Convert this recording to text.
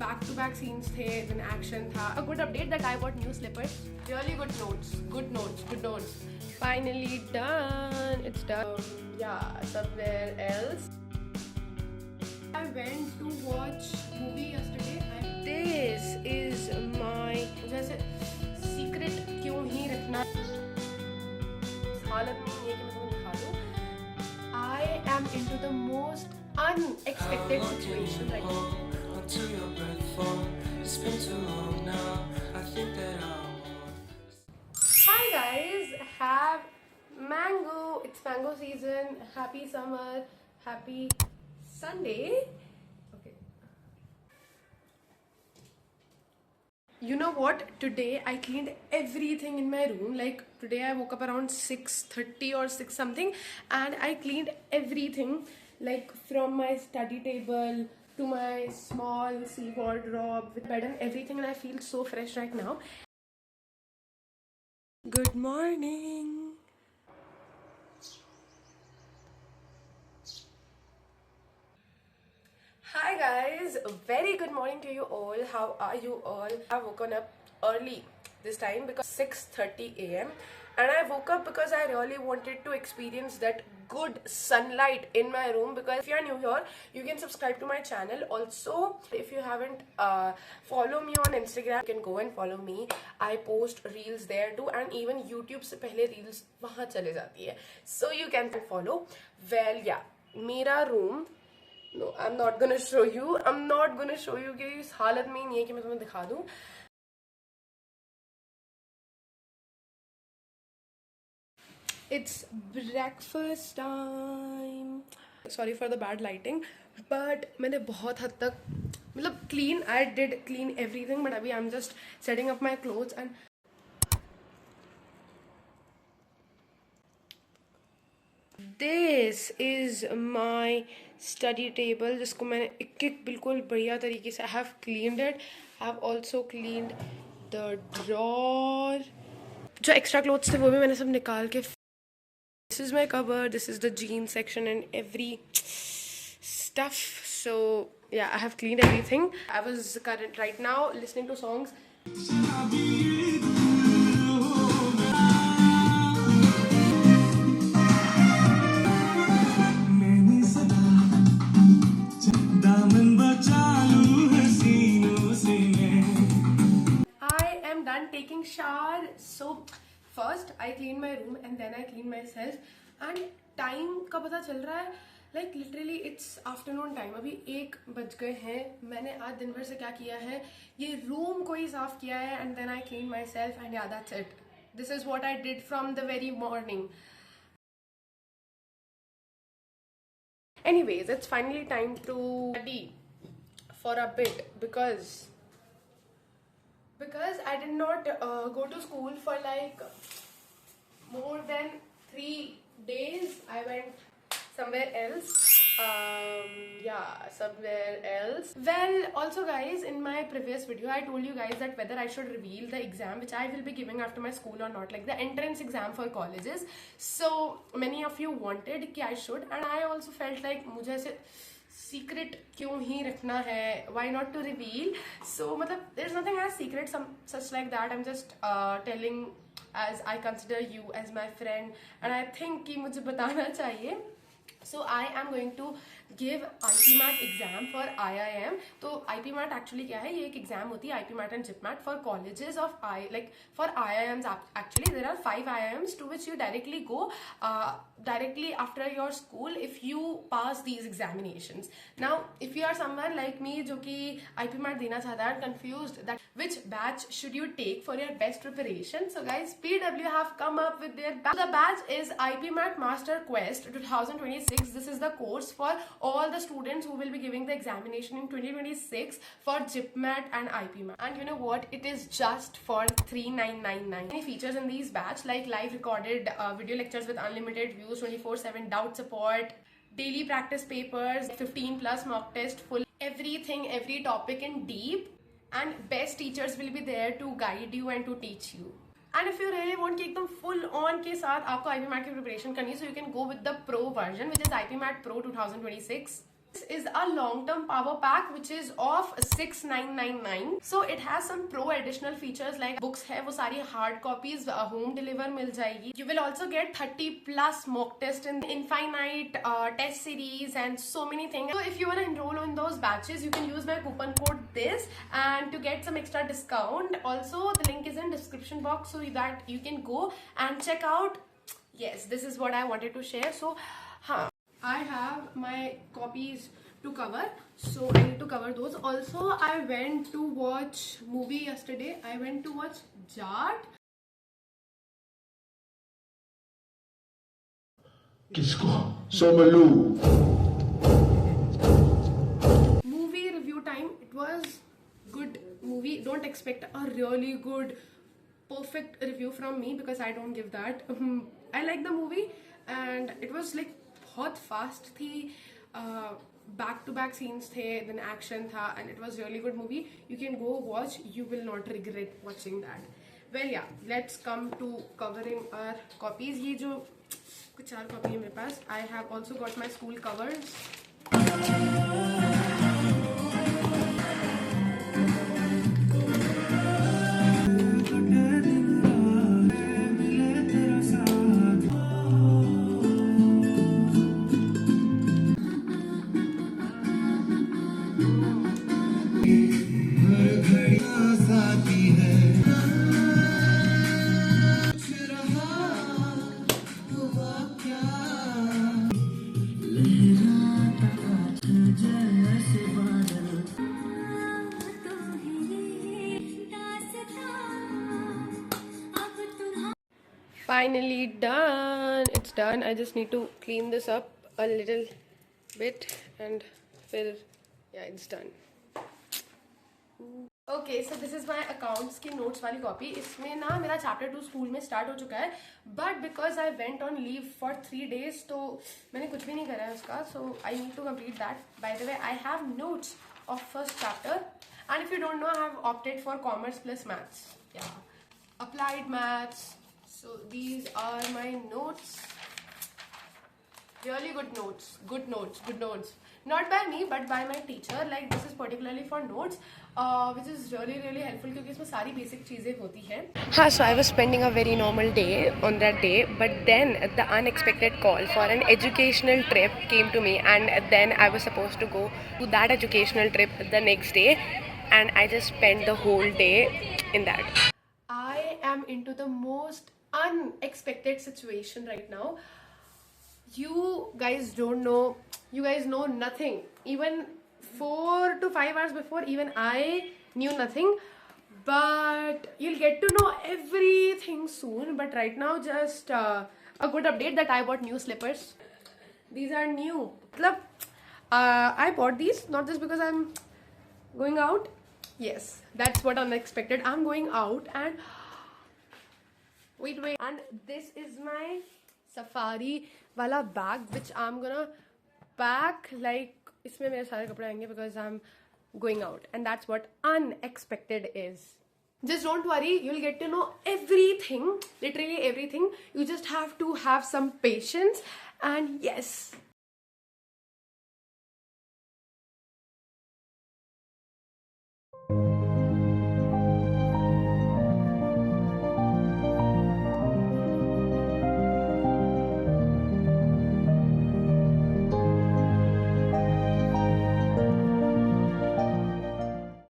back to back scenes थे, then action था. A good update that I bought new slippers. Really good notes. Good notes. Finally done. It's done. Yeah, somewhere else. I went to watch movie yesterday. This is my जैसे secret क्यों ही रखना हालत में ये कि मैं तुम्हें दिखा दूँ. I am into the most unexpected situation right now. Hi guys, have mango. It's mango season. Happy summer. Happy Sunday. Okay. You know what? Today I cleaned everything in my room. Like today I woke up around 6:30 or 6 something, and I cleaned everything. Like from my study table to my small sea wardrobe with bed and everything, and I feel so fresh right now. Good morning. Hi guys, very good morning to you all. How are you all? I woken up early this time because 6:30 a.m. and I woke up because I really wanted to experience that good sunlight in my room. Because if you are new here, you can subscribe to my channel. Also, if you haven't follow me on Instagram, you can go and follow me. I post reels there too, and even YouTube से पहले reels वहाँ चले जाती है, so you can follow. Well, yeah, मेरा room. No, I'm not gonna show you. कि इस हालत में ही नहीं है कि मैं तुम्हें दिखा दूँ. It's breakfast time. Sorry for the bad lighting, but मैंने बहुत हद तक मतलब I did clean everything, but अभी I'm just setting up my clothes. And this is my study table जिसको मैंने एक बिल्कुल बढ़िया तरीके से I have cleaned it. I have also cleaned the drawer. जो extra clothes थे वो भी मैंने सब निकाल के. This is my cupboard. This is the jeans section and every stuff. So yeah, I have cleaned everything. I was right now listening to songs. I am done taking shower. So first I clean my room and then I clean myself. And time का पता चल रहा है, like literally it's afternoon time. अभी 1 बज गए हैं. मैंने आज दिन भर से क्या किया है, ये room को ही साफ किया है, and then I clean myself, and yeah, that's it. This is what I did from the very morning. Anyways, it's finally time to study for a bit because I did not go to school for like more than 3 days. I went somewhere else. Somewhere else. Well, also guys, in my previous video I told you guys that whether I should reveal the exam which I will be giving after my school or not, like the entrance exam for colleges. So many of you wanted कि I should, and I also felt like मुझे ऐसे secret क्यों ही रखना है, why not to reveal. So मतलब there's nothing as secret such like that. I'm just telling as I consider you as my friend and I think कि मुझे बताना चाहिए. So I am going to give IPMAT exam for IIM. तो IPMAT actually क्या है, ये एक exam होती है IPMAT and JIPMAT for colleges of for IIMs. Actually there are 5 IIMs to which you directly go directly after your school if you pass these examinations. Now if you are someone like me जो कि IPMAT देना चाहता है, confused that which batch should you take for your best preparation, so guys, PW have come up with their batch. The batch is IPMAT Master Quest 2026. This is the course for all the students who will be giving the examination in 2026 for JIPMAT and IPMAT. And you know what? It is just for 3999. Many features in these batch like live recorded video lectures with unlimited views, 24/7 doubt support, daily practice papers, 15 plus mock test, full everything, every topic in deep, and best teachers will be there to guide you and to teach you. And if you really want कि एकदम full on के साथ आपको IPMAT की preparation करनी है, so you can go with the pro version which is IPMAT Pro 2026. This is a long-term power pack which is of 6999. So it has some pro additional features like books है वो सारी hard copies home deliver मिल जाएगी. You will also get 30 plus mock test in infinite test series and so many things. So if you want to enroll on those batches, you can use my coupon code this and to get some extra discount. Also the link is in description box so that you can go and check out. Yes, this is what I wanted to share. So I have my copies to cover, so I need to cover those. Also, I went to watch movie yesterday. I went to watch Jaat. किसको? Somalu. Movie review time. It was good movie. Don't expect a really good, perfect review from me because I don't give that. I like the movie and it was like बहुत fast थी, back to back scenes थे, then action था and it was really good movie. You can go watch, you will not regret watching that. Well yeah let's come to covering our copies. ये जो कुछ 4 copy है मेरे पास. I have also got my school covers. Finally done. It's done. I just need to clean this up a little bit and फिर yeah, it's done. Okay, so this is my accounts की notes वाली copy. इसमें ना मेरा chapter 2 school में start हो चुका है, but because I went on leave for 3 days, तो मैंने कुछ भी नहीं करा है उसका, so I need to complete that. By the way, I have notes of first chapter, and if you don't know, I have opted for commerce plus maths. Yeah, applied maths. So these are my notes. Really good notes. Good notes. Good notes. Not by me, but by my teacher. Like this is particularly for notes, which is really really helpful क्योंकि इसमें सारी basic चीजें होती हैं. हाँ, so I was spending a very normal day on that day, but then the unexpected call for an educational trip came to me, and then I was supposed to go to that educational trip the next day, and I just spent the whole day in that. I am into the most unexpected situation right now. You guys don't know, you guys know nothing. Even 4 to 5 hours before, even I knew nothing, but you'll get to know everything soon. But right now, just a good update that I bought new slippers. These are new. I bought these not just because I'm going out. Yes, that's what unexpected. I'm going out and wait, and this is my safari wala bag which I'm gonna pack. Like इसमें मेरे सारे कपड़े आएंगे because I'm going out, and that's what unexpected is. Just don't worry, you'll get to know everything, literally everything. You just have to have some patience, and yes,